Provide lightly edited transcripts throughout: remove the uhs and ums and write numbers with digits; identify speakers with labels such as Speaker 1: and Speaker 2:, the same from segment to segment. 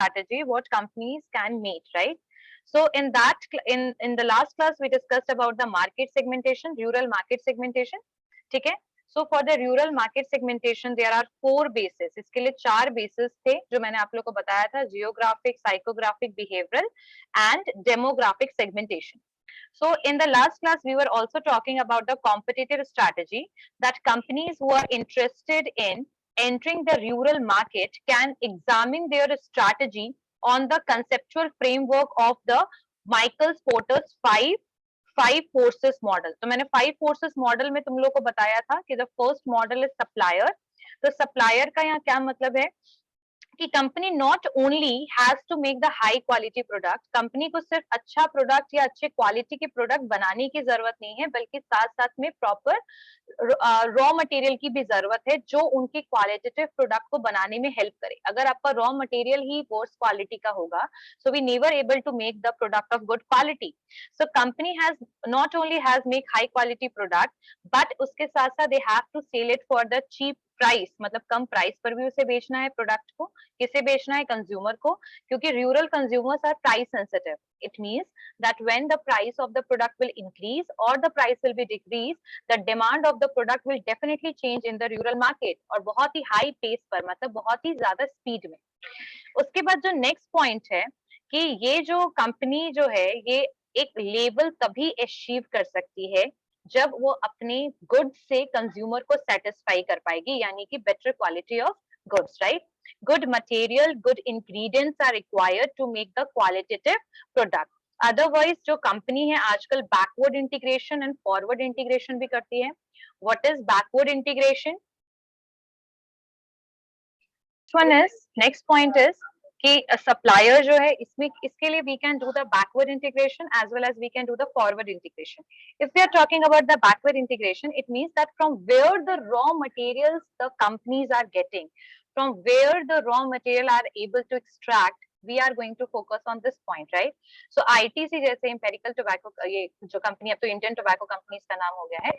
Speaker 1: strategy what companies can meet, right? So in the last class we discussed about the market segmentation, rural market segmentation. ठीक है? So for the rural market segmentation there are 4 bases. इसके लिए 4 bases थे जो मैंने आप लोगों को बताया था, geographic, psychographic, behavioral and demographic segmentation. So in the last class, we were also talking about the competitive strategy that companies who are interested in entering the rural market can examine their strategy on the conceptual framework of the Michael Porter's five forces model. तो मैंने 5 forces model में तुम लोग को बताया था कि the first model is supplier. तो supplier का यहाँ क्या मतलब है कि company not only has to make the high quality product, company को सिर्फ अच्छा प्रोडक्ट या अच्छे क्वालिटी के प्रोडक्ट बनाने की जरूरत नहीं है, बल्कि साथ साथ में प्रॉपर रॉ मटेरियल की भी जरूरत है जो उनके क्वालिटेटिव प्रोडक्ट को बनाने में हेल्प करे. अगर आपका रॉ मटेरियल ही वर्स क्वालिटी का होगा, so we never able to make the product of good quality. So company has not only has make high quality product, but उसके साथ साथ they have to sell it for the cheap price, मतलब कम price पर भी उसे बेचना है प्रोडक्ट को. किसे बेचना है? कंज्यूमर को, क्योंकि rural consumers are price sensitive. It means that when the price of the product will increase और the price will be decrease, the demand of the product will definitely change in the rural market, और बहुत ही high pace पर, मतलब बहुत ही ज्यादा speed में. उसके बाद जो नेक्स्ट पॉइंट है कि ये जो कंपनी जो है ये एक लेवल तभी अचीव कर सकती है जब वो अपने गुड्स से कंज्यूमर को सेटिस्फाई कर पाएगी, यानी कि better quality of goods, right? Good material, good ingredients are required to make the qualitative product. Otherwise जो कंपनी है आजकल backward integration and forward integration भी करती है. What is backward integration? One is, next point is कि supplier जो है इसमें, इसके लिए we can do the backward integration as well as we can do the forward integration. If we are talking about the backward integration, it means that from where the raw materials the companies are getting, from where the raw material are able to extract, we are going to focus on this point, right? So ITC जैसे Imperial Tobacco, ये जो company अब तो Indian Tobacco Companies का नाम हो गया है.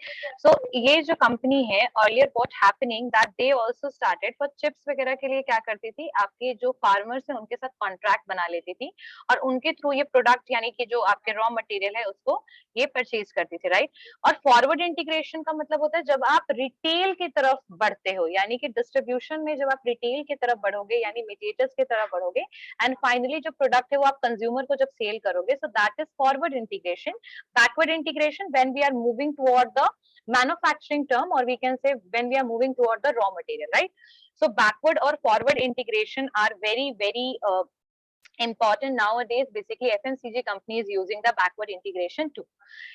Speaker 1: So ये जो कंपनी है, earlier what happening that they also started for chips वगैरह के लिए क्या करती थी, आपके जो फार्मर्स हैं उनके साथ कॉन्ट्रैक्ट बना लेती थी और उनके थ्रू ये प्रोडक्ट यानी कि जो आपके रॉ मटेरियल है उसको ये परचेज करती थी, राइट? और फॉरवर्ड इंटीग्रेशन का मतलब होता है जब आप रिटेल की तरफ बढ़ते हो, यानी कि डिस्ट्रीब्यूशन में जब आप रिटेल की तरफ बढ़ोगे यानी मीडिएटर्स की तरफ बढ़ोगे, एंड फाइनली जो प्रोडक्ट है वो आप कंज्यूमर को जब सेल करोगे, so that is forward integration. Backward integration when we are moving toward the manufacturing term, और we can say when we are moving toward the raw material, right? So backward और forward integration are very very important nowadays. Basically FMCG company is using the backward integration too.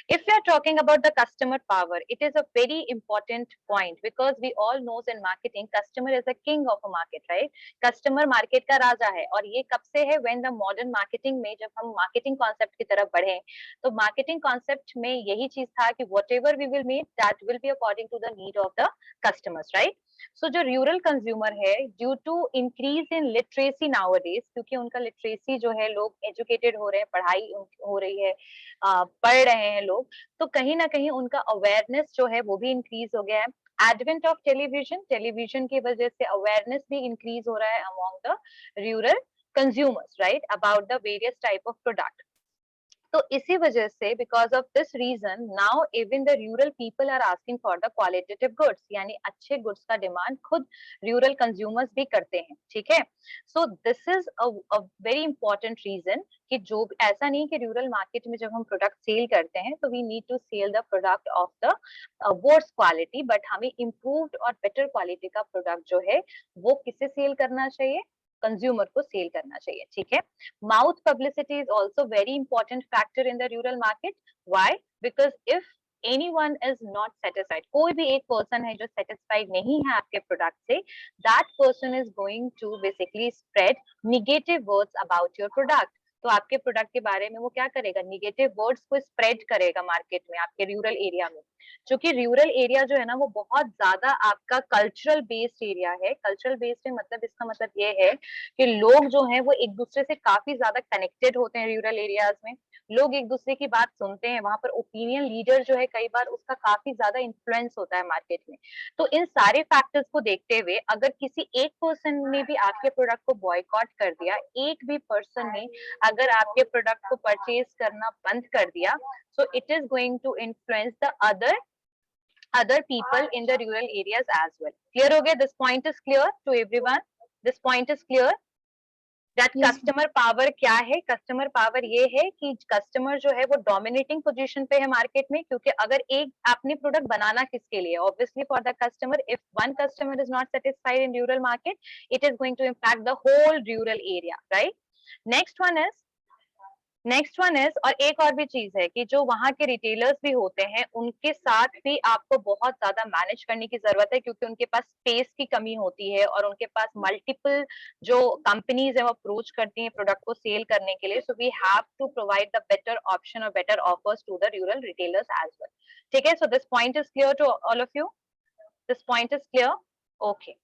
Speaker 1: If we are talking about the customer power, it is a very important point because we all knows in marketing customer is the king of a market, right? Customer market का राजा है. और ये कब से है? When the modern marketing में जब हम marketing concept की तरफ बढ़े, तो marketing concept में यही चीज था कि whatever we will make that will be according to the need of the customers, right? So जो रूरल कंज्यूमर है, due to increase in literacy nowadays, क्योंकि उनका लिटरेसी जो है, लोग एजुकेटेड हो रहे हैं, पढ़ाई हो रही है, पढ़ रहे हैं लोग, तो कहीं ना कहीं उनका अवेयरनेस जो है वो भी इंक्रीज हो गया है. एडवेंट ऑफ टेलीविजन, टेलीविजन की वजह से अवेयरनेस भी इंक्रीज हो रहा है among the rural consumers, right, about the various type of product. तो इसी वजह से because of this reason now even the rural people are asking for the qualitative goods, यानी अच्छे गुड्स का डिमांड खुद रूरल कंज्यूमर्स भी करते हैं, ठीक है? So this is a very important reason कि जो ऐसा नहीं कि रूरल मार्केट में जब हम प्रोडक्ट सेल करते हैं तो we need to sell the product of the worst quality, but हमें इम्प्रूव्ड और बेटर क्वालिटी का प्रोडक्ट जो है वो किसे सेल करना चाहिए? कंज्यूमर को सेल करना चाहिए, ठीक है? Mouth publicity is also very important factor in the rural market. Why? Because if anyone is not satisfied, कोई भी एक person है जो satisfied नहीं है आपके product से, that person is going to basically spread negative words about your product. तो आपके प्रोडक्ट के बारे में वो क्या करेगा? निगेटिव वर्ड्स को स्प्रेड करेगा मार्केट में, आपके रूरल एरिया में. जो कि रूरल एरिया जो है ना वो बहुत ज्यादा आपका कल्चरल बेस्ड एरिया है। कल्चरल बेस्ड है मतलब इसका मतलब ये है कि लोग जो हैं वो एक दूसरे से काफी ज्यादा कनेक्टेड होते हैं रूरल एरियाज में। लोग एक दूसरे की बात सुनते हैं, वहां पर ओपिनियन लीडर जो है कई बार उसका काफी ज्यादा इन्फ्लुएंस होता है मार्केट में। तो इन सारे फैक्टर्स को देखते हुए अगर किसी एक पर्सन ने भी आपके प्रोडक्ट को बॉयकॉट कर दिया, एक भी पर्सन ने अगर आपके प्रोडक्ट को परचेज करना बंद कर दिया, so it is going to influence the other people in the rural areas as well. Clear हो गया? This point is clear to everyone. This point is clear. That customer power क्या है? Customer power ये है कि customer जो है वो डोमिनेटिंग पोजीशन पे है मार्केट में, क्योंकि अगर एक आपने प्रोडक्ट बनाना किसके लिए? Obviously for the customer. If one customer is not satisfied in rural market, it is going to impact the whole rural area, right? Next one is और एक और भी चीज है कि जो वहां के रिटेलर्स भी होते हैं उनके साथ भी आपको बहुत ज्यादा मैनेज करने की जरूरत है, क्योंकि उनके पास स्पेस की कमी होती है और उनके पास मल्टीपल जो कंपनीज है वो अप्रोच करती हैं प्रोडक्ट को सेल करने के लिए। So we have to provide the better option और better offers to the rural retailers as well. ठीक है, so this point is clear to all of you? This point is clear? Okay.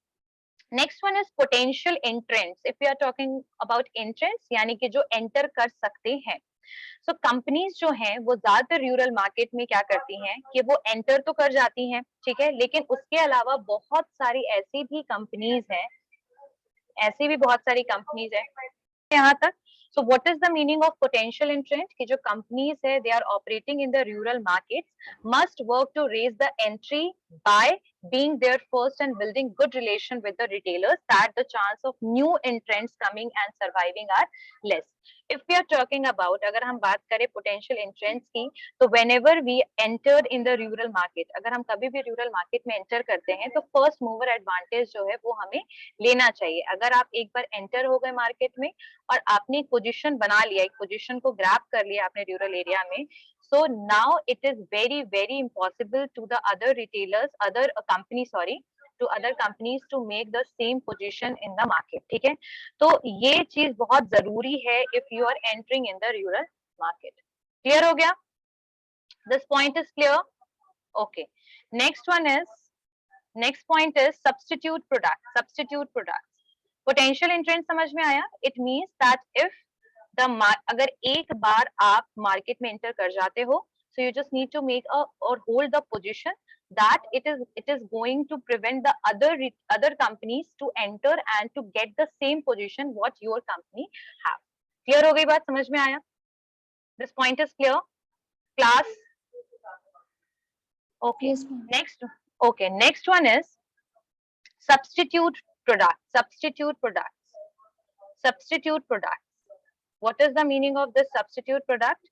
Speaker 1: Next one is potential entrants. If we are talking about entrants, यानी कि जो enter कर सकते हैं। सो companies जो हैं वो ज्यादातर रूरल मार्केट में क्या करती हैं कि वो एंटर तो कर जाती हैं, ठीक है, लेकिन उसके अलावा बहुत सारी ऐसी भी बहुत सारी कंपनीज है यहाँ तक। So what is the meaning of potential entrant? कि जो कंपनीज है they are operating in the rural markets must work to raise the entry by being there first and building good relation with the retailers, that the chance of new entrants coming and surviving are less. If we are talking about, अगर हम बात करें potential entrants की, तो whenever we entered in the rural market, अगर हम कभी भी रूरल मार्केट में एंटर करते हैं तो फर्स्ट मूवर एडवांटेज जो है वो हमें लेना चाहिए। अगर आप एक बार एंटर हो गए मार्केट में और आपने एक पोजीशन बना लिया, एक पोजीशन को ग्रैब कर लिया आपने रूरल एरिया में, so now it is very impossible to the other retailers, to other companies to make the same position in the market. ठीक है, तो ये चीज बहुत जरूरी है if you are entering in the rural market. Clear हो गया? This point is clear? Okay. Next point is substitute products. Potential entrant समझ में आया? It means that if अगर एक बार आप मार्केट में एंटर कर जाते हो, so you just need to make or hold the position that it is going to prevent the other companies to enter and to get the same position what your company have. Clear हो गई बात? समझ में आया? This point is clear? Class? Okay. Yes, next one is substitute products. What is the meaning of this substitute product?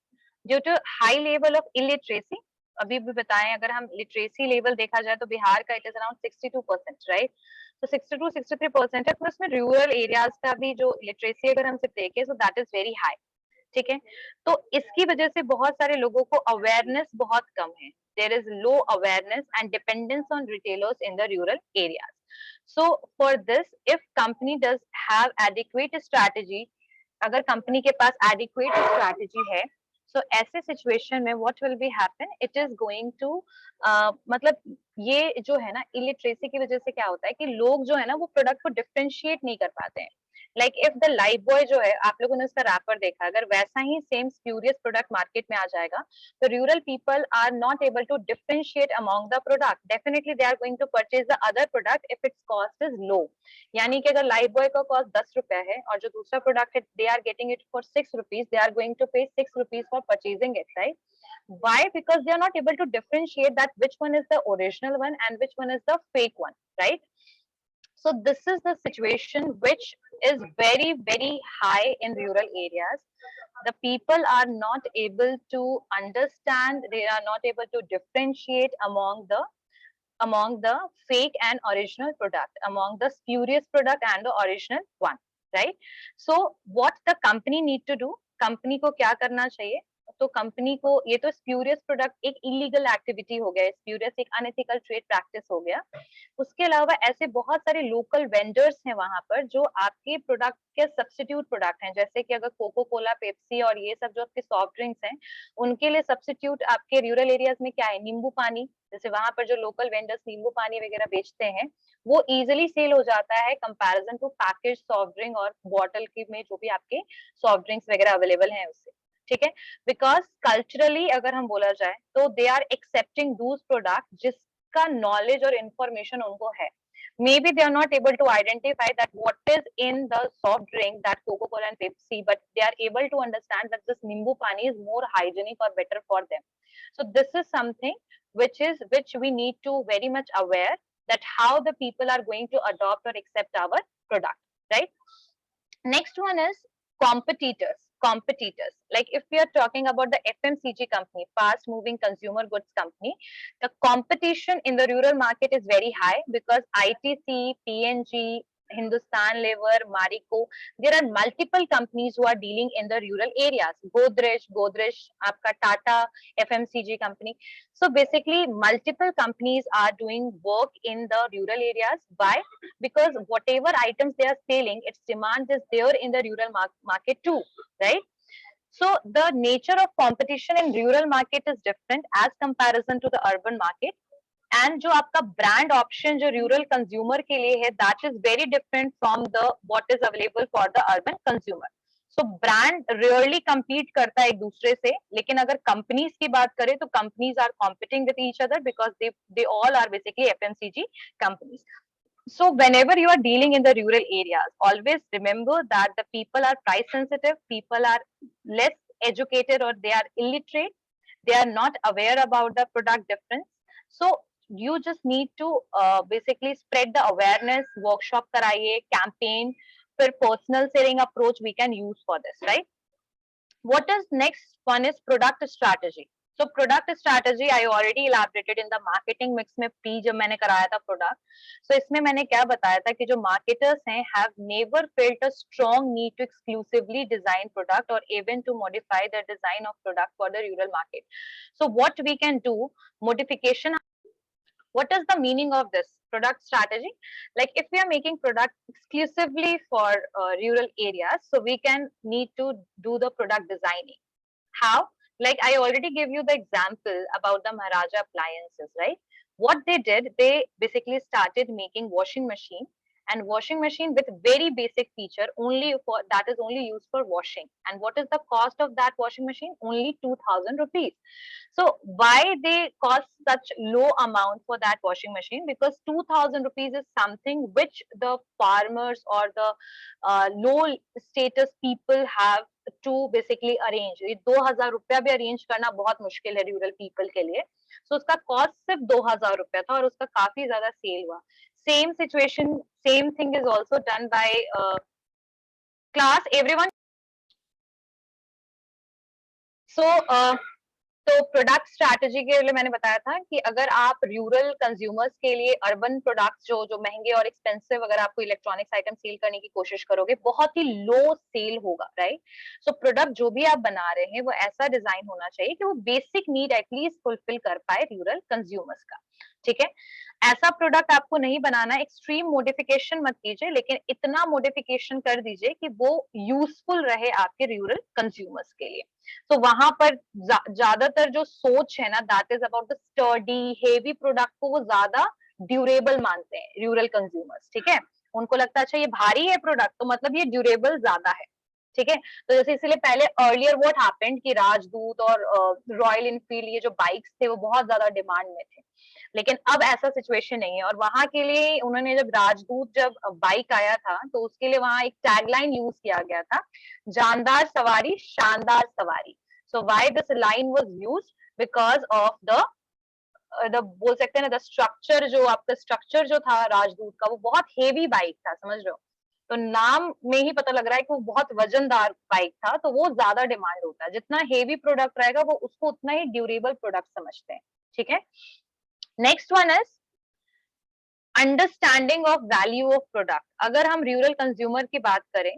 Speaker 1: Due to high level of illiteracy, अभी भी बताएं, अगर हम लिटरेसी लेवल देखा जाए तो बिहार का इट इज अराउंड 62%, राइट? तो 62-63% है, प्लस में रूरल एरियाज का भी जो लिटरेसी अगर हम सिर्फ देखें सो दैट इज वेरी हाई। ठीक है, तो इसकी वजह से बहुत सारे लोगों को अवेयरनेस बहुत कम है। There is low awareness and dependence on retailers in the rural areas. So for this, if company does have adequate strategy, अगर कंपनी के पास एडिक्वेट स्ट्रैटेजी है, सो ऐसे सिचुएशन में what will be happen, it is going to मतलब ये जो है ना इलिटरेसी की वजह से क्या होता है कि लोग जो है ना वो प्रोडक्ट को डिफरेंशिएट नहीं कर पाते हैं। Like if the life boy जो है, आप लोगों ने उसका रैपर देखा, अगर वैसा ही सेम स्प्यूरियस प्रोडक्ट मार्केट में आ जाएगा तो rural people are not able to differentiate among the product. Definitely they are going to purchase the other product if its cost is low. यानी कि अगर लाइफ बॉय का कॉस्ट 10 रुपए है और जो दूसरा प्रोडक्ट है they are getting it for 6 rupees, they are going to pay 6 rupees for purchasing it, right? Why? Because they are not able to differentiate that which one is the original one and which one is the fake one, right? So this is the situation which is very high in rural areas. The people are not able to understand, they are not able to differentiate among the fake and original product, among the spurious product and the original one, right? So what the company need to do, company को क्या करना चाहिए? तो company को, ये तो spurious product एक illegal activity हो गया, स्प्यूरियस एक अनएथिकल ट्रेड प्रैक्टिस हो गया। उसके अलावा ऐसे बहुत सारे लोकल वेंडर्स हैं वहां पर जो आपके प्रोडक्ट के सब्स्टिट्यूट प्रोडक्ट हैं, जैसे कि अगर कोको कोला, पेप्सी और ये सब जो आपके सॉफ्ट ड्रिंक्स हैं, उनके लिए सब्स्टिट्यूट आपके रूरल एरियाज में क्या है? नींबू पानी, जैसे वहां पर जो लोकल वेंडर्स नींबू पानी वगैरह बेचते हैं वो इजिली सेल हो जाता है comparison to package soft drink और बॉटल की में जो भी आपके सॉफ्ट ड्रिंक्स वगैरह अवेलेबल हैं उससे, ठीक है। बिकॉज कल्चरली अगर हम बोला जाए तो दे आर एक्सेप्टिंग दूस प्रोडक्ट जिसका नॉलेज और इंफॉर्मेशन उनको है। Maybe they are not able to identify that what is in the soft drink, that Coca-Cola and Pepsi, but they are able to understand that this Nimbu Pani is more hygienic or better for them. So this is something which we need to very much aware that how the people are going to adopt or accept our product, right? Next one is competitors. Competitors. Like if we are talking about the FMCG company, fast moving consumer goods company, the competition in the rural market is very high because ITC, PNG, Hindustan Lever, Marico, there are multiple companies who are dealing in the rural areas. Godrej, आपका Tata, FMCG company. So basically, multiple companies are doing work in the rural areas. Why? Because whatever items they are selling, its demand is there in the rural market too, right? So the nature of competition in rural market is different as comparison to the urban market. And जो आपका brand option जो rural consumer के लिए है that is very different from the what is available for the urban consumer. So brand rarely compete करता है एक दूसरे से, लेकिन अगर कंपनीज की बात करें तो companies are competing with each other because they all are basically FMCG companies. So whenever you are dealing in the rural areas, always remember that the people are price sensitive, people are less educated or they are illiterate, they are not aware about the product difference. So you just need to basically spread the awareness, workshop karaiye, campaign, फिर personal selling approach we can use for this, right? What is next one is product strategy. So product strategy I already elaborated in the marketing mix में P जब मैंने कराया था product, so इसमें मैंने क्या बताया था कि जो marketers हैं have never felt a strong need to exclusively design product or even to modify the design of product for the rural market. So what we can do, modification. What is the meaning of this product strategy? Like if we are making product exclusively for rural areas, so we can need to do the product designing. How? Like I already gave you the example about the Maharaja appliances, right? What they did, they basically started making washing machine, and washing machine with very basic feature only for that is only used for washing. And what is the cost of that washing machine? Only 2000 rupees. So why they cost such low amount for that washing machine? Because 2000 rupees is something which the farmers or the low status people have to basically arrange. ये 2000 रुपया भी arrange करना बहुत मुश्किल है rural people के लिए। सो उसका कॉस्ट सिर्फ 2000 रुपया था और उसका काफी ज्यादा सेल हुआ। Same situation, same thing is also done by class everyone. So तो प्रोडक्ट स्ट्रैटेजी के लिए मैंने बताया था कि अगर आप रूरल कंज्यूमर्स के लिए अर्बन प्रोडक्ट्स जो जो महंगे और एक्सपेंसिव अगर आपको इलेक्ट्रॉनिक्स आइटम सेल करने की कोशिश करोगे बहुत ही लो सेल होगा, राइट? सो प्रोडक्ट जो भी आप बना रहे हैं वो ऐसा डिजाइन होना चाहिए कि वो बेसिक नीड एटलीस्ट फुलफिल कर पाए रूरल कंज्यूमर्स का, ठीक है? ऐसा प्रोडक्ट आपको नहीं बनाना, एक्सट्रीम मॉडिफिकेशन मत कीजिए, लेकिन इतना मॉडिफिकेशन कर दीजिए कि वो यूजफुल रहे आपके रूरल कंज्यूमर्स के लिए। तो वहां पर ज्यादातर जो सोच है ना that is about the sturdy heavy product को वो ज्यादा ड्यूरेबल मानते हैं रूरल कंज्यूमर्स, ठीक है? उनको लगता है अच्छा ये भारी है प्रोडक्ट तो मतलब ये ड्यूरेबल ज्यादा है, ठीक है? तो जैसे इसलिए पहले अर्लियर व्हाट हैपेंड कि राजदूत और रॉयल इनफील्ड ये जो बाइक्स थे वो बहुत ज्यादा डिमांड में थे, लेकिन अब ऐसा सिचुएशन नहीं है। और वहां के लिए उन्होंने जब राजदूत जब बाइक आया था तो उसके लिए वहां एक टैगलाइन यूज किया गया था, जानदार सवारी शानदार सवारी। So why this line was used? Because of the बोल सकते हैं ना द स्ट्रक्चर, जो आपका स्ट्रक्चर जो था राजदूत का वो बहुत हेवी बाइक था, समझ रहे हो? तो नाम में ही पता लग रहा है कि वो बहुत वजनदार बाइक था, तो वो ज्यादा डिमांड होता है। जितना हेवी प्रोडक्ट रहेगा वो उसको उतना ही ड्यूरेबल प्रोडक्ट समझते हैं, ठीक है? Next one is understanding of value of product. अगर हम रूरल कंज्यूमर की बात करें,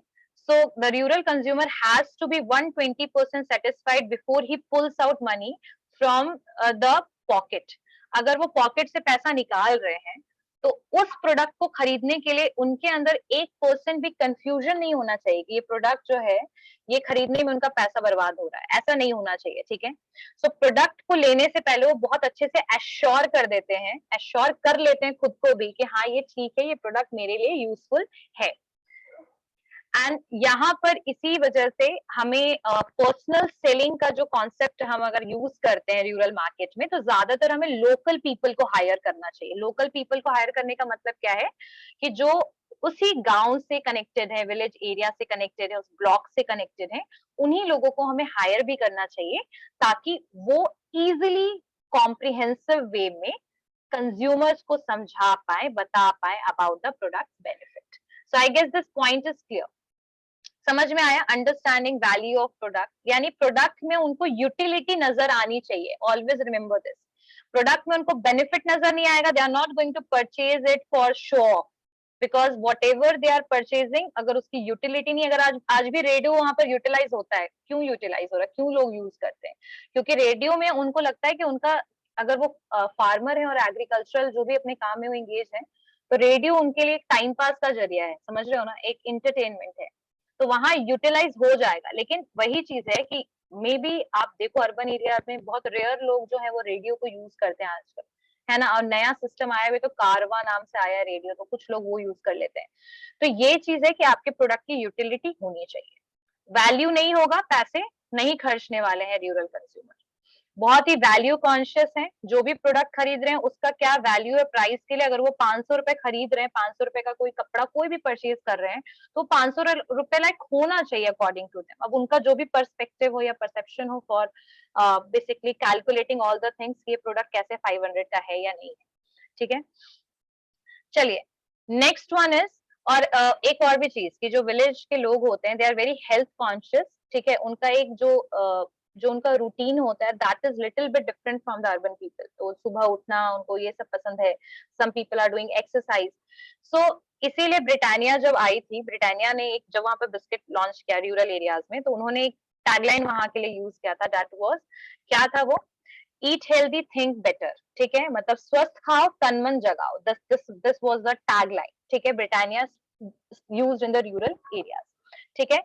Speaker 1: so the rural consumer has to be 120% satisfied before he pulls out money from the pocket. अगर वो पॉकेट से पैसा निकाल रहे हैं तो उस प्रोडक्ट को खरीदने के लिए उनके अंदर 1% भी कंफ्यूजन नहीं होना चाहिए कि ये प्रोडक्ट जो है ये खरीदने में उनका पैसा बर्बाद हो रहा है, ऐसा नहीं होना चाहिए, ठीक है। सो प्रोडक्ट को लेने से पहले वो बहुत अच्छे से एश्योर कर देते हैं, एश्योर कर लेते हैं खुद को भी कि हाँ ये ठीक है, ये प्रोडक्ट मेरे लिए यूजफुल है। एंड यहाँ पर इसी वजह से हमें पर्सनल सेलिंग का जो कॉन्सेप्ट हम अगर यूज करते हैं रूरल मार्केट में, तो ज्यादातर हमें लोकल पीपल को हायर करना चाहिए। लोकल पीपल को हायर करने का मतलब क्या है कि जो उसी गांव से कनेक्टेड है, विलेज एरिया से कनेक्टेड है, उस ब्लॉक से कनेक्टेड है, उन्हीं लोगों को हमें हायर भी करना चाहिए ताकि वो इजिली कॉम्प्रिहेंसिव वे में कंज्यूमर्स को समझा पाए, बता पाए about the product benefit. So I guess this point is clear. समझ में आया? अंडरस्टैंडिंग वैल्यू ऑफ प्रोडक्ट, यानी प्रोडक्ट में उनको यूटिलिटी नजर आनी चाहिए। ऑलवेज रिमेंबर दिस, प्रोडक्ट में उनको बेनिफिट नजर नहीं आएगा, they are not going to purchase it for show, because whatever they are purchasing, अगर उसकी यूटिलिटी नहीं, अगर आज भी रेडियो वहां पर यूटिलाइज होता है, क्यों यूटिलाइज हो रहा है, क्यों लोग यूज करते हैं? क्योंकि रेडियो में उनको लगता है कि उनका, अगर वो फार्मर है और एग्रीकल्चरल जो भी अपने काम में वो इंगेज है, तो रेडियो उनके लिए एक टाइम पास का जरिया है, समझ रहे हो ना, एक इंटरटेनमेंट है, तो वहां यूटिलाइज हो जाएगा। लेकिन वही चीज है कि मे बी आप देखो अर्बन एरिया में बहुत रेयर लोग जो है वो रेडियो को यूज करते हैं आजकल, है ना। और नया सिस्टम आया हुआ तो कारवा नाम से आया रेडियो, तो कुछ लोग वो यूज कर लेते हैं। तो ये चीज है कि आपके प्रोडक्ट की यूटिलिटी होनी चाहिए। वैल्यू नहीं होगा, पैसे नहीं खर्चने वाले हैं रूरल कंज्यूमर, बहुत ही वैल्यू कॉन्शियस हैं। जो भी प्रोडक्ट खरीद रहे हैं उसका क्या वैल्यू है प्राइस के लिए, अगर वो 500 रुपए खरीद रहे हैं, 500 रुपए का कोई कपड़ा कोई भी परचेज कर रहे हैं, तो 500 रुपए लाइक होना चाहिए अकॉर्डिंग टू देम। अब उनका जो भी पर्सपेक्टिव हो या परसेप्शन हो for basically calculating all the things, ये प्रोडक्ट कैसे 500 का है या नहीं है, ठीक है। चलिए नेक्स्ट वन इज, और एक और भी चीज कि जो विलेज के लोग होते हैं they are very health conscious, ठीक है। उनका एक जो उनका रूटीन होता है that is little bit different from the urban people. तो सुबह उठना उनको ये सब पसंद है, some people are doing exercise. So इसीलिए ब्रिटानिया जब आई थी, ब्रिटानिया ने एक जब वहां पर बिस्किट लॉन्च किया रूरल एरियाज में, तो उन्होंने एक टैगलाइन वहां के लिए यूज किया था, दैट वाज, क्या था वो, ईट हेल्दी थिंक बेटर, ठीक है। मतलब स्वस्थ खाओ तन मन जगाओ, दिस वाज द टैगलाइन, ठीक है। Britannia used in the rural areas, ठीक है।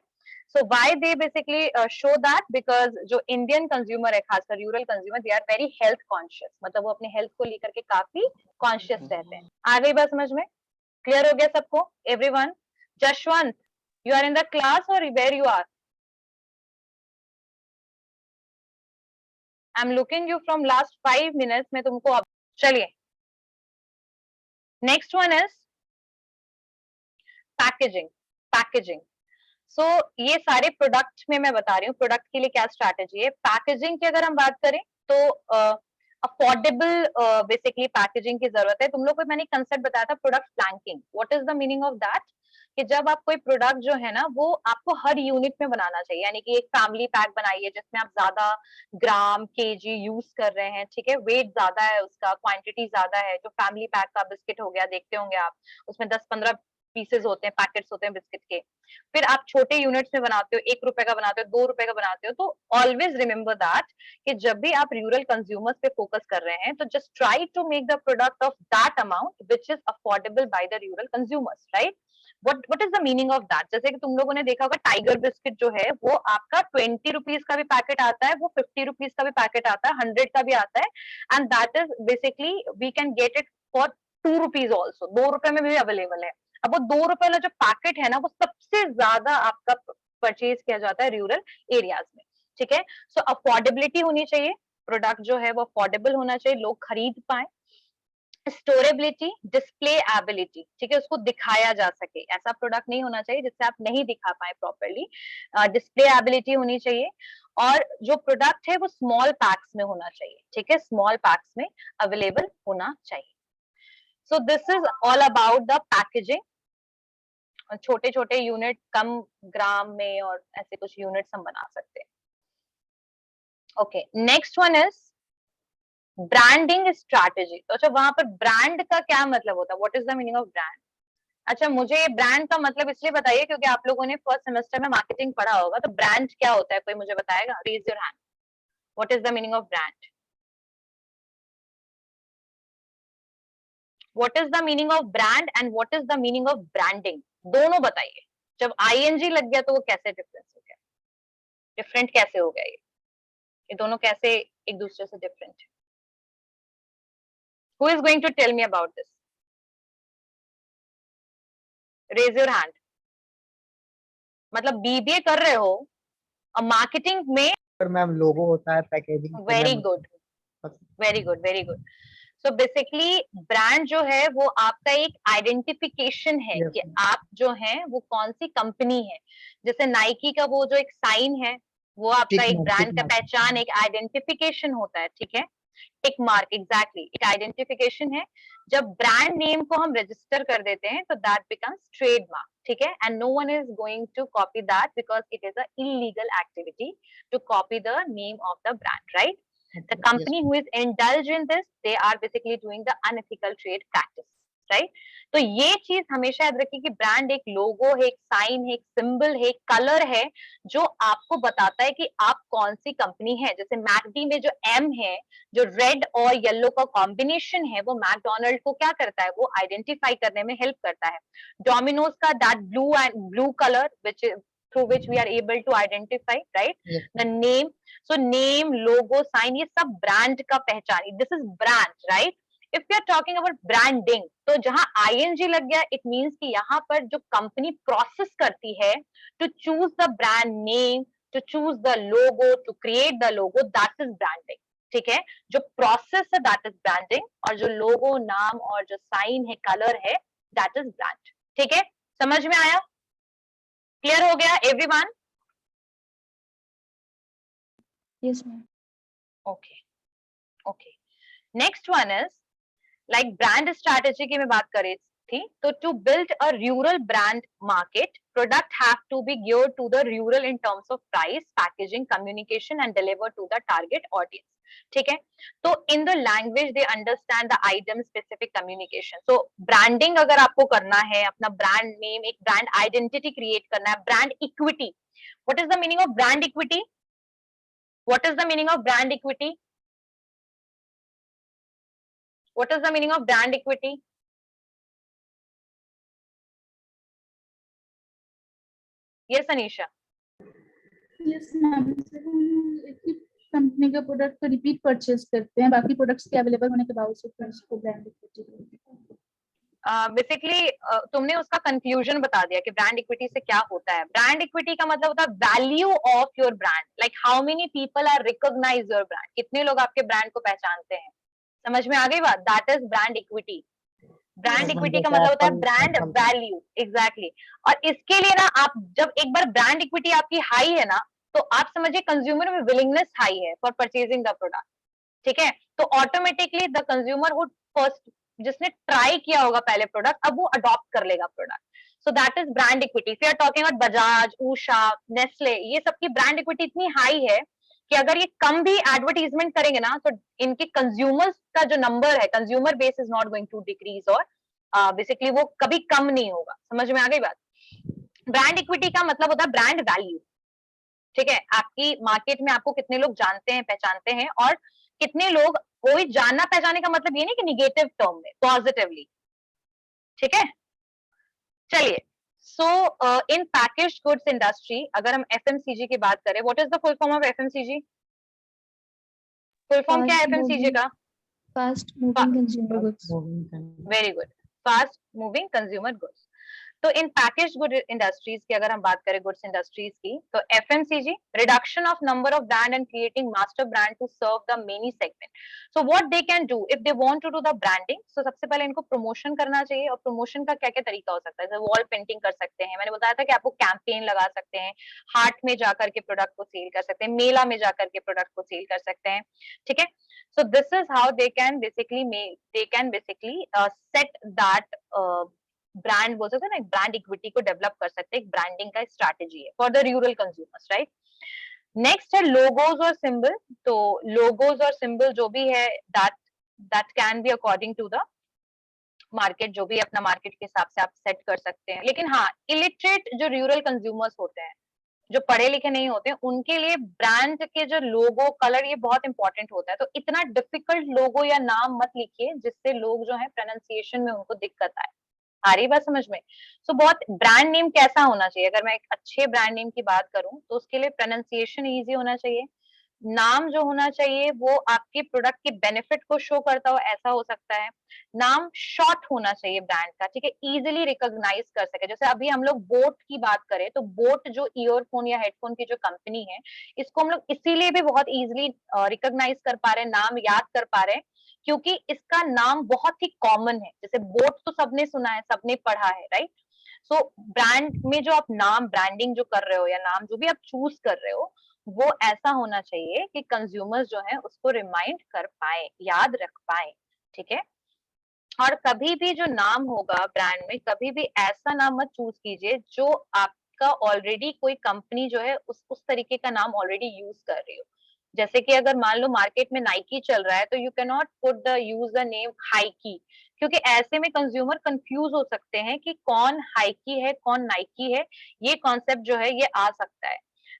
Speaker 1: So why they basically show that, because जो इंडियन कंज्यूमर है, खासकर rural consumer, they are very health conscious, मतलब वो अपने हेल्थ को लेकर के काफी कॉन्शियस रहते हैं। आ गई बात समझ में? क्लियर हो गया सबको? Everyone? Jashwant, you are in the class और where you are? I am looking you from last 5 minutes में तुमको अब। चलिए next one is packaging. Packaging, so ये सारे प्रोडक्ट में मैं बता रही हूँ प्रोडक्ट के लिए क्या स्ट्रैटेजी है। पैकेजिंग की अगर हम बात करें तो अफोर्डेबल बेसिकली पैकेजिंग की जरूरत है। तुम लोग को मैंने कंसेप्ट बताया था product planking, what is the meaning of that, कि जब आप कोई प्रोडक्ट जो है ना वो आपको हर यूनिट में बनाना चाहिए, यानी कि एक फैमिली पैक बनाइए जिसमें आप ज्यादा ग्राम केजी यूज कर रहे हैं, ठीक है, वेट ज्यादा है उसका, क्वांटिटी ज्यादा है। जो फैमिली पैक का बिस्किट हो गया, देखते होंगे आप, उसमें 10-15 पीसेज होते हैं, पैकेट्स होते हैं बिस्किट के। फिर आप छोटे यूनिट्स में बनाते हो, 1 रुपए का बनाते हो, 2 रुपए का बनाते हो, तो ऑलवेज रिमेंबर दैट कि जब भी आप रूरल कंज्यूमर्स पे फोकस कर रहे हैं तो just try to make the product of that amount which is affordable by the rural consumers, right. what is the meaning of that? जैसे कि तुम लोगों ने देखा होगा टाइगर बिस्किट जो है वो आपका 20 रुपीज का भी पैकेट आता है, वो 50 रुपीज का भी पैकेट आता है, 100 का भी आता है, and that is basically we can get it for 2 rupees also, 2 रुपए में भी अवेलेबल है। अब वो 2 रुपए वाला जो पैकेट है ना वो सबसे ज्यादा आपका परचेज किया जाता है रूरल एरियाज में, ठीक है। सो अफोर्डेबिलिटी होनी चाहिए, प्रोडक्ट जो है वो अफोर्डेबल होना चाहिए, लोग खरीद पाए। स्टोरेबिलिटी, डिस्प्ले एबिलिटी, ठीक है, उसको दिखाया जा सके, ऐसा प्रोडक्ट नहीं होना चाहिए जिससे आप नहीं दिखा पाए प्रॉपरली। डिस्प्ले एबिलिटी होनी चाहिए, और जो प्रोडक्ट है वो स्मॉल पैक्स में होना चाहिए, ठीक है, स्मॉल पैक्स में अवेलेबल होना चाहिए। सो this is all about the packaging. छोटे छोटे यूनिट, कम ग्राम में और ऐसे कुछ यूनिट्स हम बना सकते हैं। Okay, next one is branding strategy. तो अच्छा, वहां पर ब्रांड का क्या मतलब होता है, what is the meaning of brand? अच्छा, मुझे ब्रांड का मतलब इसलिए बताइए क्योंकि आप लोगों ने फर्स्ट सेमेस्टर में मार्केटिंग पढ़ा होगा, तो ब्रांड क्या होता है, कोई मुझे बताएगा? Raise your hand, what is the meaning of brand? What is the meaning of brand and what is the meaning of branding, दोनों बताइए। जब आईएनजी लग गया तो वो कैसे डिफरेंस हो गया, डिफरेंट कैसे हो गया ये दोनों कैसे एक दूसरे से डिफरेंट है? Who is going to tell me about this? Raise your hand. मतलब बीबीए कर रहे हो और मार्केटिंग में,
Speaker 2: मैम लोगो होता है, packaging.
Speaker 1: Very good, very good, very good. So basically brand जो है वो आपका एक आइडेंटिफिकेशन है
Speaker 2: Yes,
Speaker 1: कि
Speaker 2: ma'am.
Speaker 1: आप जो है वो कौन सी कंपनी है। जैसे नाइकी का वो जो एक साइन है वो आपका
Speaker 2: टिक
Speaker 1: एक
Speaker 2: मार्क,
Speaker 1: ब्रांड का पहचान, एक आइडेंटिफिकेशन होता है, ठीक है। टिक मार्क, एग्जैक्टली, एक आइडेंटिफिकेशन है। जब ब्रांड नेम को हम रजिस्टर कर देते हैं तो दैट बिकम्स ट्रेडमार्क, ठीक है। And no one is going to copy that because it is a illegal activity to copy the name of the brand, right? The company who is indulged in this, they are basically doing the unethical trade practice, right? तो ये चीज हमेशा याद रखिए कि brand एक लोगो है, एक साइन है, एक सिंबल है, एक कलर है जो आपको बताता है कि आप कौन सी कंपनी है। जैसे मैकडी में जो एम है, जो रेड और येलो का कॉम्बिनेशन है, वो मैकडोनल्ड को क्या करता है, वो आइडेंटिफाई करने में हेल्प करता है। डोमिनोज का that blue and blue colour which through which we are able to identify, right?
Speaker 2: Yes.
Speaker 1: The name, so name, logo, sign, ये सब ब्रांड का पहचान, this is brand, right? If we are talking about branding, तो जहां ing लग गया, it means कि यहाँ पर जो कंपनी प्रोसेस करती है to choose the brand name, to choose the logo, to create the logo, that is branding, ठीक है। जो प्रोसेस है that is branding, और जो लोगो, नाम और जो साइन है, कलर है, that is brand, ठीक है। समझ में आया? क्लियर हो गया everyone?
Speaker 3: Yes, ma'am.
Speaker 1: Okay, okay. Next one is like brand strategy की मैं बात कर रही थी, तो to build a rural brand market, product have to be geared to the rural in terms of price, packaging, communication and deliver to the target audience, ठीक है। तो in the language they understand the item specific communication. तो branding अगर आपको करना है, अपना brand name, एक ब्रांड आइडेंटिटी क्रिएट करना है, brand equity, what is the meaning of brand equity? What is the meaning of brand equity? What is the meaning of brand equity? Yes, Anisha.
Speaker 3: Yes, ma'am. Company का product को repeat purchase करते हैं, बाकी products के available होने के बावजूद उसको ब्रांड इक्विटी।
Speaker 1: बेसिकली तुमने उसका कंक्लूजन बता दिया कि ब्रांड इक्विटी से क्या होता है। ब्रांड इक्विटी का मतलब होता है value of your brand, like how many people are recognize your brand, कितने लोग आपके ब्रांड को पहचानते हैं। समझ में आ गई बात? That is brand equity. Brand equity का मतलब होता है ब्रांड वैल्यू, एग्जैक्टली। और इसके लिए ना, आप जब एक बार ब्रांड इक्विटी आपकी हाई है ना, तो आप समझिए कंज्यूमर में विलिंगनेस हाई है फॉर परचेजिंग द प्रोडक्ट, ठीक है। तो automatically the consumer would first, जिसने ट्राई किया होगा पहले प्रोडक्ट, अब वो अडॉप्ट कर लेगा product. So that is brand equity. We are talking about Bajaj, Usha, Nestle, ये सब की ब्रांड इक्विटी इतनी हाई है कि अगर ये कम भी एडवर्टीजमेंट करेंगे ना, तो इनके कंज्यूमर्स का जो नंबर है, consumer base is not going to decrease, और बेसिकली वो कभी कम नहीं होगा। समझ में आ गई बात? ब्रांड इक्विटी का मतलब होता है ब्रांड वैल्यू, ठीक है। आपकी मार्केट में आपको कितने लोग जानते हैं, पहचानते हैं, और कितने लोग, कोई जानना पहचाने का मतलब ये नहीं कि निगेटिव टर्म में, पॉजिटिवली, ठीक है। चलिए, सो इन पैकेज्ड गुड्स इंडस्ट्री, अगर हम एफएमसीजी की बात करें, what is the full form of FMCG? Full form क्या है एफएमसीजी का?
Speaker 3: Fast moving consumer goods.
Speaker 1: Very good, fast moving consumer goods. तो इन पैकेज्ड गुड इंडस्ट्रीज की अगर हम बात करें, गुड्स इंडस्ट्रीज की, तो FMCG, reduction of number of brand and creating master brand to serve the many segment. So what they can do if they want to do the branding, so सबसे पहले इनको प्रमोशन करना चाहिए। और promotion का क्या क्या तरीका हो सकता है? जैसे वॉल पेंटिंग कर सकते हैं, मैंने बताया था कि आपको कैंपेन लगा सकते हैं, हाट में जाकर के प्रोडक्ट को सेल कर सकते हैं, मेला में जाकर के प्रोडक्ट को सेल कर सकते हैं, ठीक है। So this is how they can basically set that brand बोल सकते हैं ना, ब्रांड इक्विटी को डेवलप कर सकते हैं। एक ब्रांडिंग का स्ट्रैटेजी है for the rural consumers, right. Next है लोगोज और सिंबल। तो लोगोज और सिंबल जो भी है, that can be according to the market, जो भी अपना मार्केट के हिसाब से आप सेट कर सकते हैं। लेकिन हाँ, इलिटरेट जो रूरल कंज्यूमर्स होते हैं, जो पढ़े लिखे नहीं होते उनके लिए ब्रांड के जो लोगो कलर ये बहुत इंपॉर्टेंट होता है। तो इतना डिफिकल्ट लोगो या नाम मत लिखिए जिससे लोग जो है प्रोनाउंसिएशन में उनको दिक्कत आए। आ रही बात समझ में? सो बहुत ब्रांड नेम कैसा होना चाहिए? अगर मैं एक अच्छे ब्रांड नेम की बात करूं तो उसके लिए प्रोनाउंसिएशन इजी होना चाहिए। नाम जो होना चाहिए वो आपके प्रोडक्ट के बेनिफिट को शो करता हो ऐसा हो सकता है। नाम शॉर्ट होना चाहिए ब्रांड का, ठीक है, इजीली रिकॉग्नाइज कर सके। जैसे अभी हम लोग बोट की बात करें तो बोट जो ईयरफोन या हेडफोन की जो कंपनी है, इसको हम लोग इसीलिए भी बहुत इजीली रिकॉग्नाइज कर पा रहे हैं, नाम याद कर पा रहे हैं, क्योंकि इसका नाम बहुत ही कॉमन है। जैसे बोट तो सबने सुना है, सबने पढ़ा है, राइट? सो ब्रांड में जो आप नाम ब्रांडिंग जो कर रहे हो या नाम जो भी आप चूज कर रहे हो, वो ऐसा होना चाहिए कि कंज्यूमर्स जो है उसको रिमाइंड कर पाए, याद रख पाए, ठीक है। और कभी भी जो नाम होगा ब्रांड में, कभी भी ऐसा नाम मत चूज कीजिए जो आपका ऑलरेडी कोई कंपनी जो है उस तरीके का नाम ऑलरेडी यूज कर रही हो। जैसे कि अगर मान लो मार्केट में नाइकी चल रहा है तो you can not put the use the name हाइकी, क्योंकि ऐसे में कंज्यूमर कंफ्यूज हो सकते हैं कि कौन हाइकी है कौन नाइकी है। ये कॉन्सेप्ट जो है ये आ सकता है।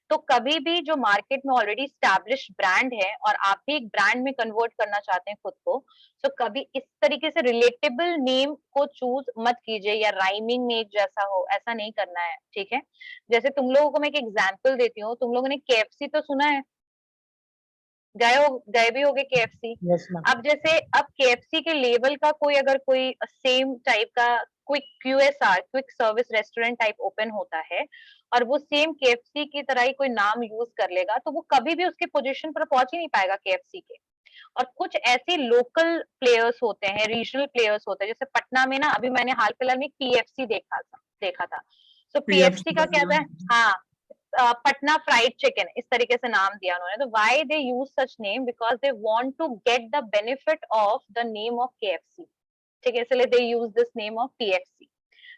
Speaker 1: तो कभी भी जो मार्केट में ऑलरेडी स्टैब्लिश ब्रांड है और आप भी एक ब्रांड में कन्वर्ट करना चाहते हैं खुद को, तो कभी इस तरीके से रिलेटेबल नेम को चूज मत कीजिए या राइमिंग में एक जैसा हो, ऐसा नहीं करना है, ठीक है। जैसे तुम लोगों को मैं एक एग्जांपल देती हूँ, तुम लोगों ने केएफसी तो सुना है, गए भी होगे केएफसी।
Speaker 2: Yes ma'am.
Speaker 1: अब जैसे अब केएफसी के लेवल का कोई अगर कोई सेम टाइप का quick QSR quick service restaurant type open होता है और वो सेम केएफसी की तरह ही कोई नाम यूज कर लेगा, तो वो कभी भी उसके पोजीशन पर पहुंच ही नहीं पाएगा केएफसी के। और कुछ ऐसे लोकल प्लेयर्स होते हैं, रीजनल प्लेयर्स होते हैं, जैसे पटना में ना अभी मैंने हाल फिलहाल में पीएफसी देखा था। तो पीएफसी का क्या था, हाँ, पटना फ्राइड चिकन इस तरीके से नाम दिया उन्होंने। तो why they use such name, because they want to get the benefit of the name of KFC, ठीक है, इसलिए they use this name of PFC.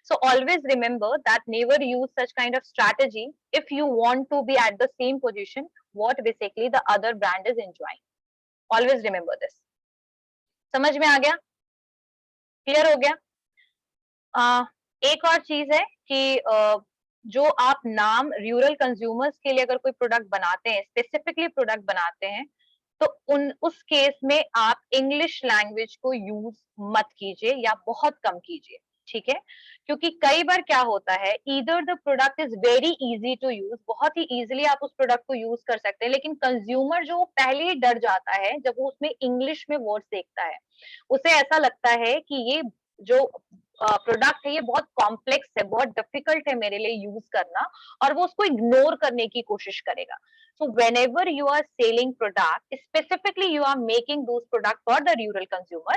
Speaker 1: So always remember that never use such kind of strategy if you want to be at the same position what basically the other brand is enjoying. Always remember this. समझ में आ गया? Clear हो गया? एक और चीज है कि जो आप नाम रूरल कंज्यूमर्स के लिए अगर कोई प्रोडक्ट बनाते हैं, स्पेसिफिकली प्रोडक्ट बनाते हैं, तो उस केस में आप इंग्लिश लैंग्वेज को यूज मत कीजिए या बहुत कम कीजिए, ठीक है। क्योंकि कई बार क्या होता है, either the product is very easy to use, बहुत ही इजीली आप उस प्रोडक्ट को यूज कर सकते हैं, लेकिन कंज्यूमर जो पहले ही डर जाता है जब वो उसमें इंग्लिश में वर्ड्स देखता है, उसे ऐसा लगता है कि ये जो प्रोडक्ट है ये बहुत कॉम्प्लेक्स है, बहुत डिफिकल्ट है मेरे लिए यूज करना, और वो उसको इग्नोर करने की कोशिश करेगा। So whenever you are selling product, specifically you are making those product for the rural consumer,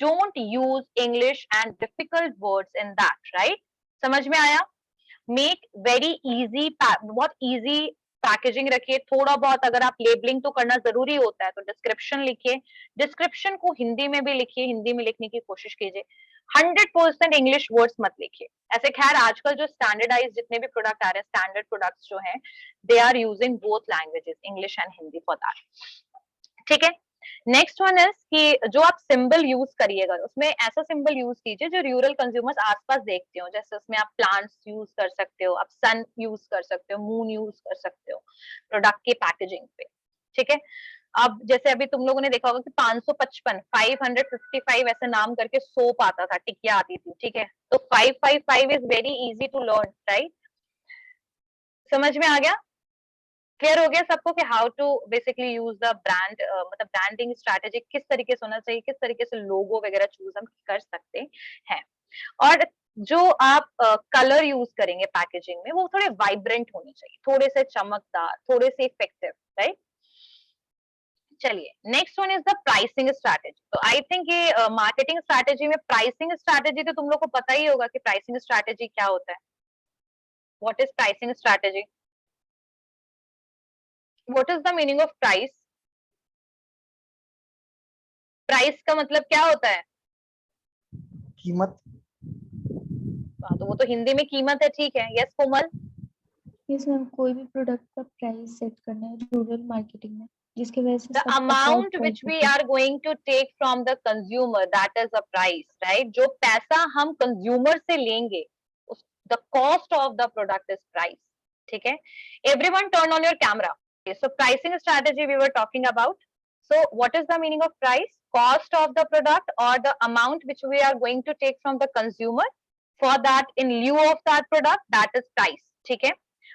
Speaker 1: don't use English and difficult words in that, right? समझ में आया? Make very easy, बहुत easy पैकेजिंग रखिए। थोड़ा बहुत अगर आप लेबलिंग तो करना जरूरी होता है तो डिस्क्रिप्शन लिखिए, डिस्क्रिप्शन को हिंदी में भी लिखिए, हिंदी में लिखने की कोशिश कीजिए। 100% इंग्लिश वर्ड्स मत लिखिए। ऐसे खैर आजकल जो स्टैंडर्डाइज जितने भी प्रोडक्ट आ रहे हैं, स्टैंडर्ड प्रोडक्ट्स जो हैं, they are using both languages, English and Hindi for that, ठीक है। नेक्स्ट वन इज कि जो आप सिंबल यूज करिएगा उसमें ऐसा सिंबल यूज कीजिए जो रूरल कंज्यूमर्स आसपास देखते हो। जैसे उसमें आप प्लांट्स यूज कर सकते हो, आप सन यूज कर सकते हो, मून यूज कर सकते हो प्रोडक्ट के पैकेजिंग पे, ठीक है। अब जैसे अभी तुम लोगों ने देखा होगा कि 555 555 ऐसे नाम करके सोप आता था, टिकिया आती थी, ठीक है। तो 555 is very easy to learn, right? समझ में आ गया? क्लियर हो गया सबको कि how to basically use the brand, मतलब ब्रांडिंग स्ट्रैटेजी किस तरीके से होना चाहिए, किस तरीके से लोगो वगैरह चूज हम कर सकते हैं। और जो आप कलर यूज करेंगे पैकेजिंग में वो थोड़े वाइब्रेंट होने चाहिए, थोड़े से चमकदार, थोड़े से इफेक्टिव, राइट? चलिए next one is the pricing strategy. तो आई थिंक ये मार्केटिंग स्ट्रैटेजी में प्राइसिंग स्ट्रैटेजी तो तुम लोग को पता ही होगा कि प्राइसिंग स्ट्रैटेजी क्या होता है। What is pricing strategy? What is the meaning of price? Price का मतलब क्या होता है?
Speaker 2: कीमत।
Speaker 1: तो वो तो हिंदी में कीमत है, ठीक है। यस कोमल?
Speaker 3: यस मैम, कोई भी प्रोडक्ट का प्राइस सेट करना है रूरल मार्केटिंग में, जिसकी वजह से
Speaker 1: The
Speaker 3: सब
Speaker 1: amount
Speaker 3: अफोर्ड कर
Speaker 1: which we
Speaker 3: सके।
Speaker 1: are going to take from the consumer, that is a price, right? जो पैसा हम कंज्यूमर से लेंगे, उस the cost of the product is price, ठीक है, everyone turn on your camera. Okay, so pricing strategy we were talking about. So what is the meaning of price? Cost of the product or the amount which we are going to take from the consumer for that in lieu of that product, that is price. ठीक है,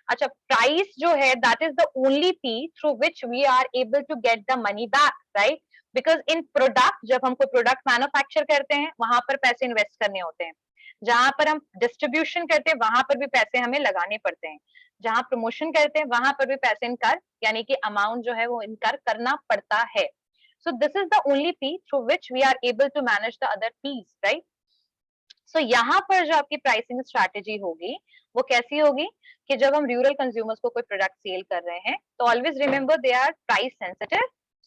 Speaker 1: अच्छा price जो है that is the only P through which we are able to get the money back, right? Because in product जब हम कोई product manufacture करते हैं वहां पर पैसे invest करने होते हैं, जहां पर हम डिस्ट्रीब्यूशन करते हैं वहां पर भी पैसे हमें लगाने पड़ते हैं, जहां प्रमोशन करते हैं वहां पर भी पैसे इनकार यानी कि अमाउंट जो है वो इनकार करना पड़ता है. So this is the only P through which we are able to manage the other piece, right? So यहाँ पर जो आपकी प्राइसिंग स्ट्रैटेजी होगी वो कैसी होगी कि जब हम रूरल कंज्यूमर्स को कोई प्रोडक्ट सेल कर रहे हैं तो always remember they are price sensitive,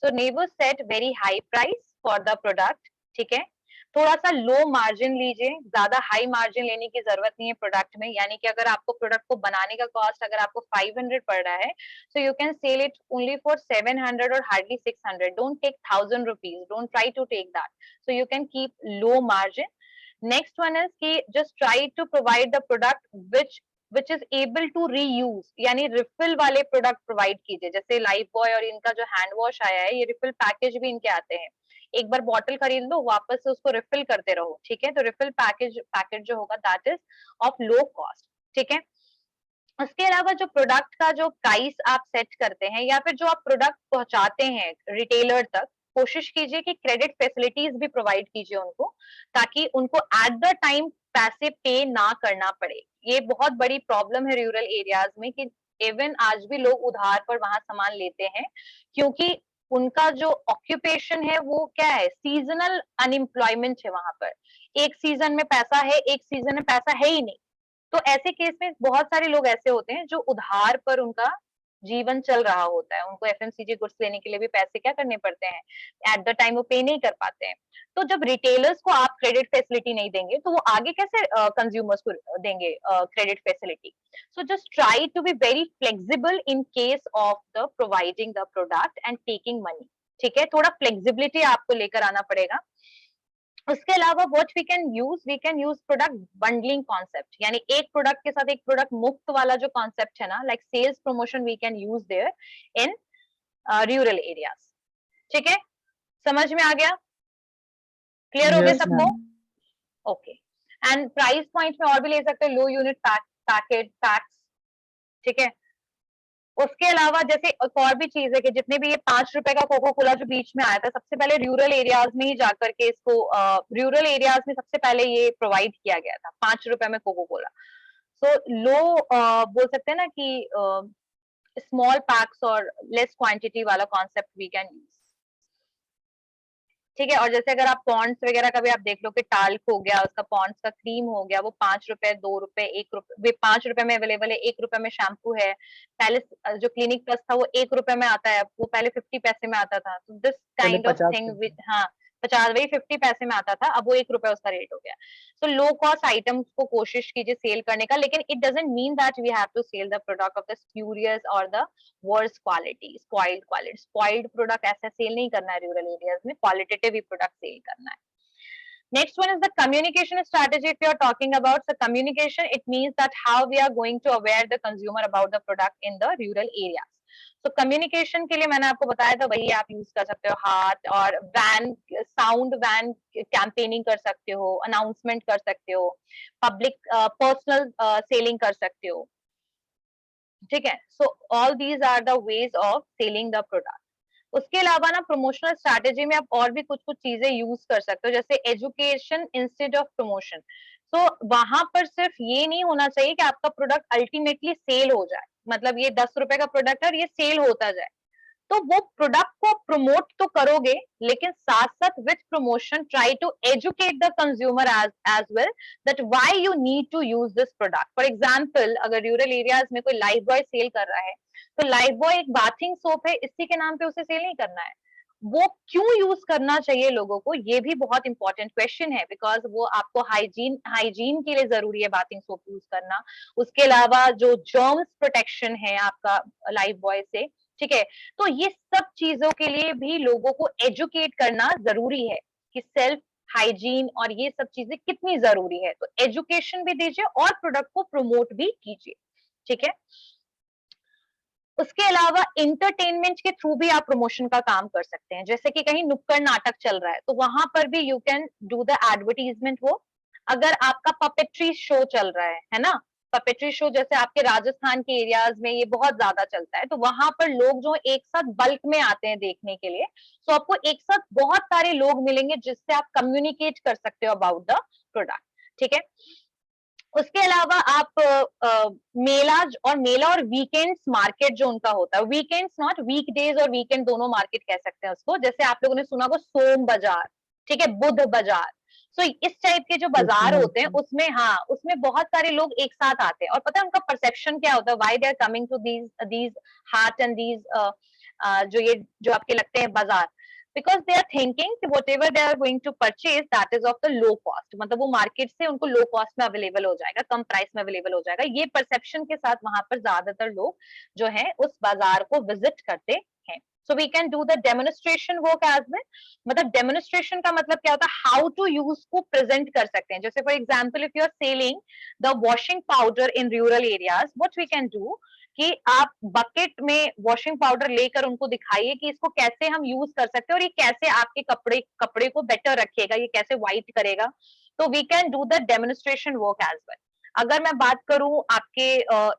Speaker 1: so never set very high price for the product. ठीक है, थोड़ा सा लो मार्जिन लीजिए, ज्यादा हाई मार्जिन लेने की जरूरत नहीं है प्रोडक्ट में. यानी कि अगर आपको प्रोडक्ट को बनाने का कॉस्ट अगर आपको 500 पड़ रहा है, so you can sell it only for 700 और hardly 600. Don't take 1000 rupees, don't try to take that. So you can keep low margin. Next one is कि just try to provide the product which is able to reuse, यानी refill वाले product provide कीजिए. जैसे life boy और इनका जो hand wash आया है, ये रिफिल पैकेज भी इनके आते हैं. एक बार बॉटल खरीद लो, वापस से उसको रिफिल करते रहो. ठीक है, तो रिफिल पैकेज जो होगा that is of low cost. ठीक है, उसके अलावा जो प्रोडक्ट का जो प्राइस आप सेट करते हैं या फिर जो आप प्रोडक्ट पहुंचाते हैं रिटेलर तक, कोशिश कीजिए कि क्रेडिट फैसिलिटीज भी प्रोवाइड कीजिए उनको, ताकि उनको एट द टाइम पैसे पे ना करना पड़े. ये बहुत बड़ी प्रॉब्लम है रूरल एरियाज में कि इवन आज भी लोग उधार पर वहां सामान लेते हैं, क्योंकि उनका जो ऑक्यूपेशन है वो क्या है, सीजनल अनएम्प्लॉयमेंट है वहां पर. एक सीजन में पैसा है, एक सीजन में पैसा है ही नहीं. तो ऐसे केस में बहुत सारे लोग ऐसे होते हैं जो उधार पर उनका जीवन चल रहा होता है, उनको एफएमसीजी गुड्स लेने के लिए भी पैसे क्या करने पड़ते हैं, एट द टाइम वो पे नहीं कर पाते हैं. तो जब रिटेलर्स को आप क्रेडिट फैसिलिटी नहीं देंगे तो वो आगे कैसे कंज्यूमर्स को देंगे credit facility. So just try to be very flexible in case of the providing the product and taking money. ठीक है, थोड़ा फ्लेक्सिबिलिटी आपको लेकर आना पड़ेगा. उसके अलावा what we can use product bundling concept, यानी एक प्रोडक्ट के साथ एक प्रोडक्ट मुफ्त वाला जो कॉन्सेप्ट है ना, like sales promotion we can use there in rural areas. ठीक है, समझ में आ गया, क्लियर हो गया
Speaker 2: यस
Speaker 1: सबको?
Speaker 2: Ma'am.
Speaker 1: Okay, and price point में और भी ले सकते हैं, लो यूनिट पैकेट पैक्स. ठीक है, उसके अलावा जैसे एक और भी चीज है कि जितने भी ये 5 रुपए का कोको कोला जो बीच में आया था, सबसे पहले रूरल एरियाज में ही जाकर के इसको रूरल एरियाज में सबसे पहले ये प्रोवाइड किया गया था, 5 रुपए में कोको कोला. सो लो बोल सकते हैं ना कि स्मॉल पैक्स और लेस क्वांटिटी वाला कॉन्सेप्ट वी कैन यूज. ठीक है, और जैसे अगर आप पॉन्ड्स वगैरह का भी आप देख लो कि टाल्क हो गया, उसका पॉन्ड्स का क्रीम हो गया, वो 5 रुपए, 2 रुपए, 1 रुपए, 5 रुपए में अवेलेबल है, 1 रुपए में शैम्पू है. पहले जो क्लिनिक प्लस था वो 1 रुपए में आता है, वो पहले 50 पैसे में आता था. तो दिस
Speaker 2: पहले
Speaker 1: काइंड ऑफ
Speaker 2: 50
Speaker 1: थिंग
Speaker 2: पैसे.
Speaker 1: हाँ 50 वही 50 पैसे में आता था, अब वो 1 रुपए उसका रेट हो गया. तो लो कॉस्ट आइटम्स को कोशिश कीजिए सेल करने का, लेकिन it doesn't mean that we have to sell the product of the spurious और the worst quality, spoiled product ऐसा सेल नहीं करना है रूरल एरियाज में, क्वालिटेटिव ही प्रोडक्ट सेल करना है. Next one is the communication strategy. If you are talking about the communication, it means that how we are going to aware the consumer about the product in the rural areas. तो communication के लिए मैंने आपको बताया था, वही आप use कर सकते हो, हाथ और वैन, साउंड वैन कैंपेनिंग कर सकते हो, अनाउंसमेंट कर सकते हो, पब्लिक पर्सनल सेलिंग कर सकते हो. ठीक है, so all these are the ways of selling the product. उसके अलावा ना प्रमोशनल स्ट्रैटेजी में आप और भी कुछ कुछ चीजें यूज कर सकते हो, जैसे एजुकेशन इंस्टेड ऑफ प्रमोशन. तो वहां पर सिर्फ ये नहीं होना चाहिए कि आपका प्रोडक्ट अल्टीमेटली सेल हो जाए, मतलब ये 10 रुपए का प्रोडक्ट है और ये सेल होता जाए. तो वो प्रोडक्ट को प्रमोट तो करोगे, लेकिन साथ साथ with promotion try to educate the consumer as well that why you need to use this product. For example अगर रूरल एरियाज में कोई लाइफ बॉय सेल कर रहा है, तो लाइफ बॉय एक बाथिंग सोप है, इसी के नाम पे उसे सेल नहीं करना है. वो क्यों यूज करना चाहिए लोगों को, ये भी बहुत इंपॉर्टेंट क्वेश्चन है, बिकॉज वो आपको हाइजीन के लिए जरूरी है बाथिंग सोप यूज करना. उसके अलावा जो जर्म्स प्रोटेक्शन है आपका लाइफ बॉय से. ठीक है, तो ये सब चीजों के लिए भी लोगों को एजुकेट करना जरूरी है कि सेल्फ हाइजीन और ये सब चीजें कितनी जरूरी है. तो एजुकेशन भी दीजिए और प्रोडक्ट को प्रमोट भी कीजिए. ठीक है, उसके अलावा इंटरटेनमेंट के थ्रू भी आप प्रमोशन का काम कर सकते हैं, जैसे कि कहीं नुक्कड़ नाटक चल रहा है तो वहां पर भी you can do the advertisement. वो अगर आपका पपेट्री शो चल रहा है ना, पपेट्री शो जैसे आपके राजस्थान के एरियाज में ये बहुत ज्यादा चलता है, तो वहां पर लोग जो एक साथ बल्क में आते हैं देखने के लिए, तो आपको एक साथ बहुत सारे लोग मिलेंगे जिससे आप कम्युनिकेट कर सकते हो अबाउट द प्रोडक्ट, ठीक है। उसके अलावा आप मेला और वीकेंड्स मार्केट जो उनका होता है, वीकेंड्स नॉट वीकडेज और वीकेंड दोनों मार्केट कह सकते हैं उसको, जैसे आप लोगों ने सुना होगा सोम बाजार, ठीक है, बुध बाजार। सो इस टाइप के जो बाजार होते हैं उसमें, हाँ, उसमें बहुत सारे लोग एक साथ आते हैं और पता है उनका परसेप्शन क्या होता है, why they are coming to these haat and these जो आपके लगते हैं बाजार, because they are thinking कि whatever they are going to purchase that is of the low cost, मतलब वो मार्केट से उनको लो कॉस्ट में अवेलेबल हो जाएगा, कम प्राइस में अवेलेबल हो जाएगा। ये परसेप्शन के साथ वहां पर ज्यादातर लोग जो है उस बाजार को विजिट करते हैं। So we can do the demonstration work as well. मतलब डेमोन्स्ट्रेशन का मतलब क्या होता है, हाउ टू यूज को प्रेजेंट कर सकते हैं। जैसे for example if you are selling the washing powder in rural areas, what we can do कि आप बकेट में वॉशिंग पाउडर लेकर उनको दिखाइए कि इसको कैसे हम यूज कर सकते हैं और ये कैसे आपके कपड़े को बेटर रखेगा, ये कैसे व्हाइट करेगा। तो we can do the demonstration work as well. अगर मैं बात करूं आपके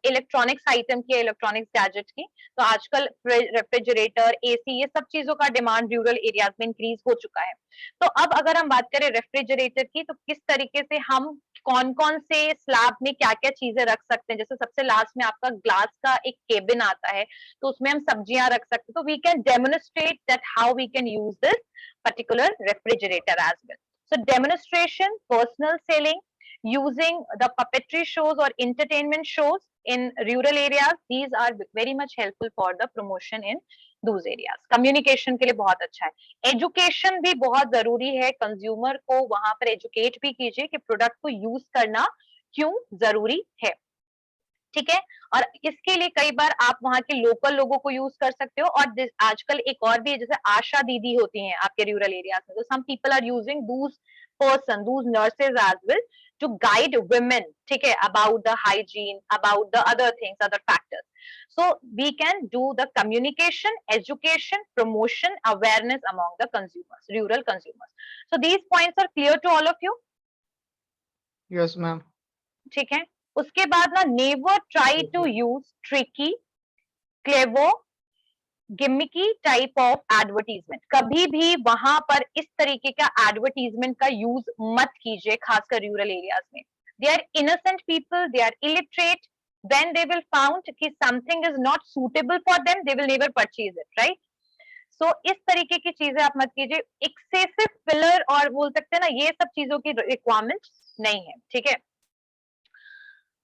Speaker 1: इलेक्ट्रॉनिक्स आइटम की, इलेक्ट्रॉनिक्स गैजेट की, तो आजकल रेफ्रिजरेटर, एसी, ये सब चीजों का डिमांड रूरल एरियाज में इंक्रीज हो चुका है। तो अब अगर हम बात करें रेफ्रिजरेटर की, तो किस तरीके से हम कौन कौन से स्लैब में क्या क्या चीजें रख सकते हैं। जैसे सबसे लास्ट में आपका ग्लास का एक केबिन आता है, तो उसमें हम सब्जियां रख सकते हैं। तो we can demonstrate that how we can use this particular refrigerator as well. So demonstration, personal selling, using the puppetry shows or entertainment shows in rural areas, these are very much helpful for the promotion in those areas. Communication के लिए बहुत अच्छा है। Education भी बहुत जरूरी है, consumer को वहां पर एजुकेट भी कीजिए कि प्रोडक्ट को यूज करना क्यों जरूरी है, ठीक है। और इसके लिए कई बार आप वहां के लोकल लोगों को यूज कर सकते हो। और आजकल एक और भी है, जैसे आशा दीदी होती हैं आपके रूरल एरियाज में, तो some people are using those nurses as well to guide women, ठीक है, about the hygiene, about the other things, other factors. So we can do the communication, education, promotion, awareness among the consumers, rural consumers. So these points are clear to all of you?
Speaker 2: Yes, ma'am.
Speaker 1: ठीक है। उसके बाद ना, never try to use tricky, clever, gimmicky type of advertisement. कभी भी वहां पर इस तरीके का एडवर्टीजमेंट का यूज मत कीजिए, खासकर रूरल एरियाज में। They are innocent people, they are illiterate, when they will found कि something is not suitable for them, they will never purchase it, right? So इस तरीके की चीजें आप मत कीजिए। एक्सेसिव फिलर और बोल सकते हैं ना, ये सब चीजों की रिक्वायरमेंट नहीं है, ठीक है।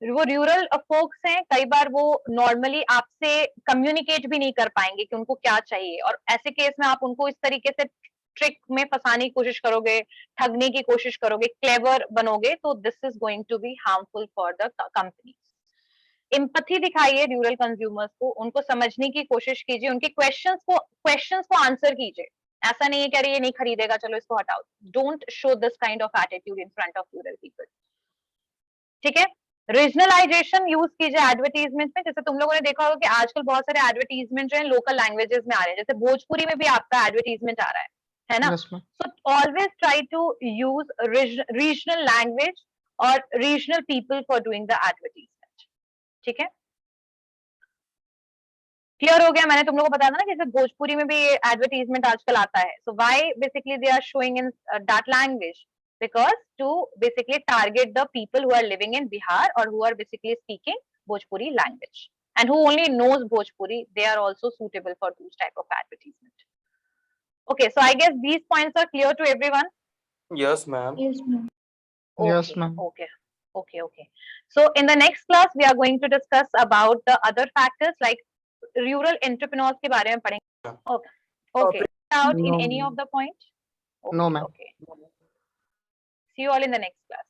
Speaker 1: वो रूरल फोक्स हैं, कई बार वो नॉर्मली आपसे कम्युनिकेट भी नहीं कर पाएंगे कि उनको क्या चाहिए, और ऐसे केस में आप उनको इस तरीके से ट्रिक में फंसाने की कोशिश करोगे, ठगने की कोशिश करोगे, क्लेवर बनोगे, तो this is going to be harmful for the company. Empathy दिखाइए रूरल कंज्यूमर्स को, उनको समझने की कोशिश कीजिए, उनके क्वेश्चंस को आंसर कीजिए। ऐसा नहीं है कि अरे ये नहीं खरीदेगा चलो इसको हटाओ। Don't show this kind of attitude in front of rural people, ठीक है। रीजनलाइजेशन यूज कीजिए एडवर्टीजमेंट में। जैसे तुम लोगों ने देखा होगा कि आजकल बहुत सारे एडवर्टीजमेंट जो है लोकल लैंग्वेजेस में आ रहे हैं, जैसे भोजपुरी में भी आपका एडवर्टीजमेंट आ रहा है ना।
Speaker 2: Yes, ma'am.
Speaker 1: So always try to use regional language और regional people for doing the advertisement, ठीक है। क्लियर हो गया? मैंने तुम लोगों को बताया था ना कि जैसे भोजपुरी में भी एडवर्टीजमेंट आजकल आता है। So why basically they are showing in that language, because to basically target the people who are living in Bihar or who are basically speaking Bhojpuri language and who only knows Bhojpuri, they are also suitable for those type of advertisement. Okay, so I guess these points are clear to everyone.
Speaker 4: Yes, ma'am.
Speaker 3: Yes, ma'am.
Speaker 1: Okay,
Speaker 2: Yes, ma'am.
Speaker 1: okay. So in the next class we are going to discuss about the other factors like rural entrepreneurs के बारे में पढ़ेंगे. Okay. Out in
Speaker 2: No,
Speaker 1: any of the point?
Speaker 2: No, ma'am.
Speaker 1: Okay. See you all in the next class.